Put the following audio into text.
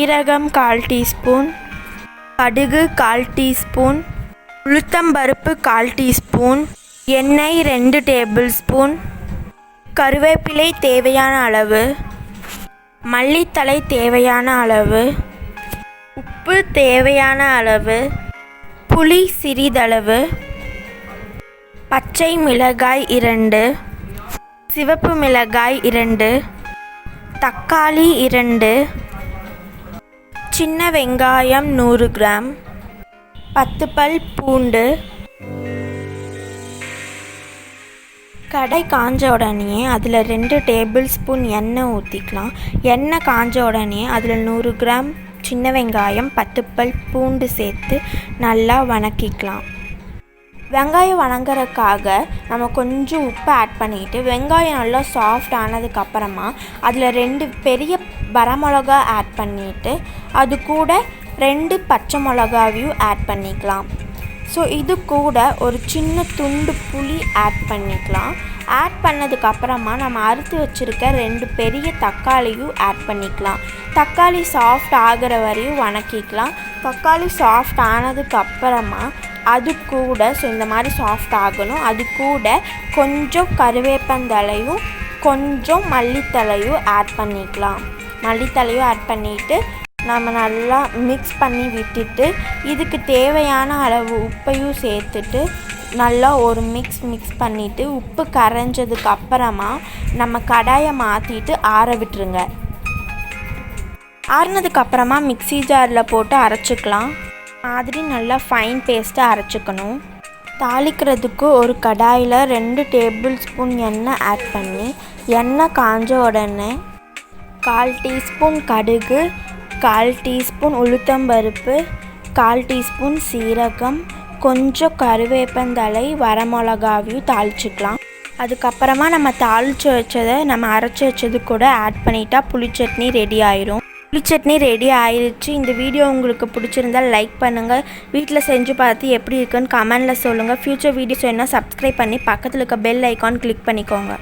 சீரகம் 1/4 டீஸ்பூன், கடுகு 1/4 டீஸ்பூன், உளுத்தம்பருப்பு 1/4 டீஸ்பூன், எண்ணெய் 2 டேபிள் ஸ்பூன், கருவேப்பிலை தேவையான அளவு, மல்லித்தழை தேவையான அளவு, உப்பு தேவையான அளவு, புளி சிறிதளவு, பச்சை மிளகாய் 2, சிவப்பு மிளகாய் 2, தக்காளி 2, சின்ன வெங்காயம் 100 கிராம், 10 பல் பூண்டு. கடை காஞ்ச உடனே அதில் 2 டேபிள் ஸ்பூன் எண்ணெய் ஊற்றிக்கலாம். எண்ணெய் காஞ்ச உடனே அதில் 100 கிராம் சின்ன வெங்காயம் 10 பல் பூண்டு சேர்த்து நல்லா வணக்கிக்கலாம். வெங்காயம் வணங்குறதுக்காக நம்ம கொஞ்சம் உப்பு ஆட் பண்ணிவிட்டு வெங்காயம் நல்லா சாஃப்ட் ஆனதுக்கப்புறமா அதில் 2 பெரிய வரமிளகா ஆட் பண்ணிவிட்டு அது கூட 2 பச்சை மிளகாவையும் ஆட் பண்ணிக்கலாம். ஸோ இது கூட ஒரு சின்ன துண்டு புளி ஆட் பண்ணிக்கலாம். ஆட் பண்ணதுக்கப்புறமா நம்ம அறுத்து வச்சுருக்க 2 பெரிய தக்காளியும் ஆட் பண்ணிக்கலாம். தக்காளி சாஃப்ட் ஆகிற வரையும் வணக்கிக்கலாம். தக்காளி சாஃப்ட் ஆனதுக்கப்புறமா அது கூட இந்த மாதிரி சாஃப்ட் ஆகணும். அது கூட கொஞ்சம் கருவேப்பந்தழையும் கொஞ்சம் மல்லித்தழையும் ஆட் பண்ணிக்கலாம். மல்லித்தழையும் ஆட் பண்ணிவிட்டு நம்ம நல்லா மிக்ஸ் பண்ணி விட்டுட்டு இதுக்கு தேவையான அளவு உப்பையும் சேர்த்துட்டு நல்லா ஒரு மிக்ஸ் பண்ணிவிட்டு உப்பு கரைஞ்சதுக்கப்புறமா நம்ம கடாயை மாற்றிட்டு ஆற விட்டுருங்க. ஆறினதுக்கப்புறமா மிக்ஸி ஜாரில் போட்டு அரைச்சிக்கலாம். மாதிரி நல்லா ஃபைன் பேஸ்ட்டாக அரைச்சிக்கணும். தாளிக்கிறதுக்கு ஒரு கடாயில் 2 டேபிள் ஸ்பூன் எண்ணெய் ஆட் பண்ணி எண்ணெய் காஞ்ச உடனே 1/4 டீஸ்பூன் கடுகு, 1/4 டீஸ்பூன் உளுத்தம்பருப்பு, 1/4 டீஸ்பூன் சீரகம், கொஞ்சம் கருவேப்பந்தழை, வரமிளகாவையும் தாளிச்சிக்கலாம். அதுக்கப்புறமா நம்ம தாளித்து வச்சதை நம்ம அரைச்சி வச்சது கூட ஆட் பண்ணிட்டா புளிச்சட்னி ரெடி ஆயிரும். புளிச்சட்னி ரெடி ஆயிடுச்சு. இந்த வீடியோ உங்களுக்கு பிடிச்சிருந்தால் லைக் பண்ணுங்கள். வீட்டில் செஞ்சு பார்த்து எப்படி இருக்குன்னு கமெண்டில் சொல்லுங்கள். ஃப்யூச்சர் வீடியோஸ் வேணால் சப்ஸ்கிரைப் பண்ணி பக்கத்தில் இருக்க பெல் ஐக்கான் கிளிக் பண்ணிக்கோங்க.